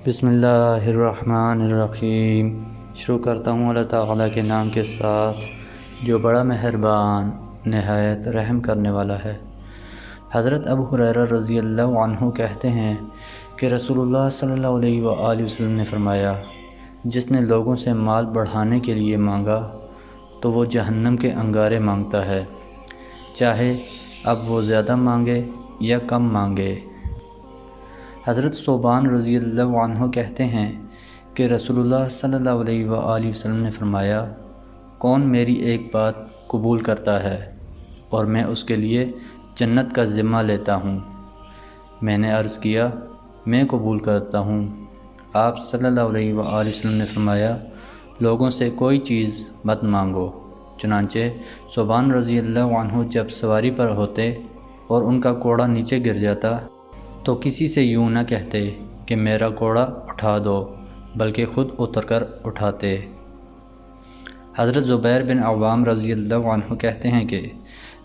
بسم اللہ الرحمن الرحیم۔ شروع کرتا ہوں اللہ تعالیٰ کے نام کے ساتھ جو بڑا مہربان نہایت رحم کرنے والا ہے۔ حضرت ابو ہریرہ رضی اللہ عنہ کہتے ہیں کہ رسول اللہ صلی اللہ علیہ وآلہ وسلم نے فرمایا، جس نے لوگوں سے مال بڑھانے کے لیے مانگا تو وہ جہنم کے انگارے مانگتا ہے، چاہے اب وہ زیادہ مانگے یا کم مانگے۔ حضرت ثوبان رضی اللہ عنہ کہتے ہیں کہ رسول اللہ صلی اللہ علیہ وآلہ وسلم نے فرمایا، کون میری ایک بات قبول کرتا ہے اور میں اس کے لیے جنت کا ذمہ لیتا ہوں؟ میں نے عرض کیا، میں قبول کرتا ہوں۔ آپ صلی اللہ علیہ وآلہ وسلم نے فرمایا، لوگوں سے کوئی چیز مت مانگو۔ چنانچہ ثوبان رضی اللہ عنہ جب سواری پر ہوتے اور ان کا کوڑا نیچے گر جاتا تو کسی سے یوں نہ کہتے کہ میرا کوڑا اٹھا دو، بلکہ خود اتر کر اٹھاتے۔ حضرت زبیر بن عوام رضی اللہ عنہ کہتے ہیں کہ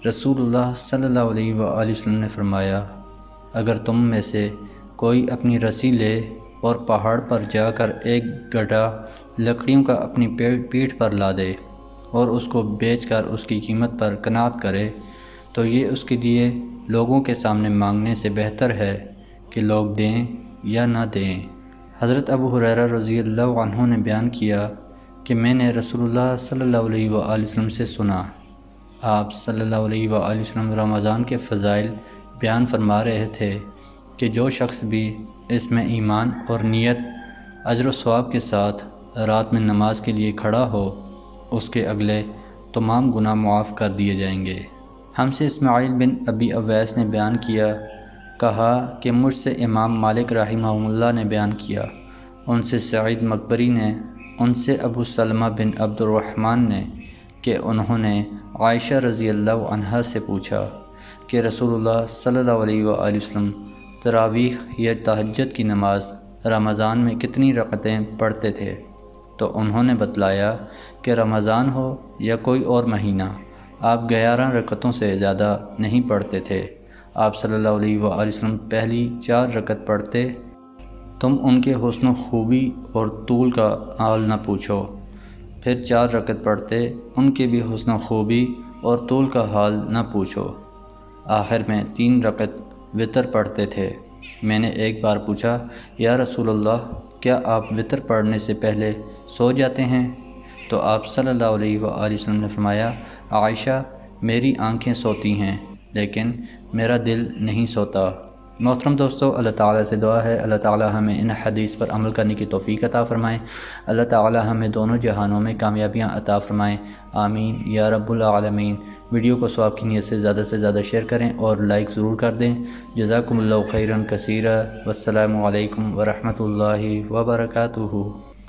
رسول اللہ صلی اللہ علیہ وآلہ وسلم نے فرمایا، اگر تم میں سے کوئی اپنی رسی لے اور پہاڑ پر جا کر ایک گڈھا لکڑیوں کا اپنی پیٹھ پر لا دے اور اس کو بیچ کر اس کی قیمت پر قناعت کرے تو یہ اس کے لیے لوگوں کے سامنے مانگنے سے بہتر ہے کہ لوگ دیں یا نہ دیں۔ حضرت ابو ہریرہ رضی اللہ عنہ نے بیان کیا کہ میں نے رسول اللہ صلی اللہ علیہ وآلہ وسلم سے سنا، آپ صلی اللہ علیہ وآلہ وسلم رمضان کے فضائل بیان فرما رہے تھے کہ جو شخص بھی اس میں ایمان اور نیت اجر و ثواب کے ساتھ رات میں نماز کے لیے کھڑا ہو، اس کے اگلے تمام گناہ معاف کر دیے جائیں گے۔ ہم سے اسماعیل بن ابی اویس نے بیان کیا، کہا کہ مجھ سے امام مالک رحمہ اللہ نے بیان کیا، ان سے سعید مقبری نے، ان سے ابو سلمہ بن عبد الرحمن نے کہ انہوں نے عائشہ رضی اللہ عنہا سے پوچھا کہ رسول اللہ صلی اللہ علیہ وآلہ وسلم تراویح یا تہجد کی نماز رمضان میں کتنی رکعتیں پڑھتے تھے؟ تو انہوں نے بتلایا کہ رمضان ہو یا کوئی اور مہینہ آپ 11 رکعتوں سے زیادہ نہیں پڑھتے تھے۔ آپ صلی اللہ علیہ وآلہ وسلم پہلی 4 رکعت پڑھتے، تم ان کے حسن و خوبی اور طول کا حال نہ پوچھو، پھر 4 رکعت پڑھتے، ان کے بھی حسن و خوبی اور طول کا حال نہ پوچھو، آخر میں 3 رکعت وتر پڑھتے تھے۔ میں نے ایک بار پوچھا، یا رسول اللہ، کیا آپ وتر پڑھنے سے پہلے سو جاتے ہیں؟ تو آپ صلی اللہ علیہ وآلہ وسلم نے فرمایا، عائشہ، میری آنکھیں سوتی ہیں لیکن میرا دل نہیں سوتا۔ محترم دوستو، اللہ تعالیٰ سے دعا ہے اللہ تعالیٰ ہمیں ان حدیث پر عمل کرنے کی توفیق عطا فرمائیں، اللہ تعالیٰ ہمیں دونوں جہانوں میں کامیابیاں عطا فرمائیں، آمین یا رب العالمین۔ ویڈیو کو ثواب کی نیت سے زیادہ شیئر کریں اور لائک ضرور کر دیں۔ جزاکم اللہ خیرا کثیرا، والسلام علیکم ورحمۃ اللہ وبرکاتہ۔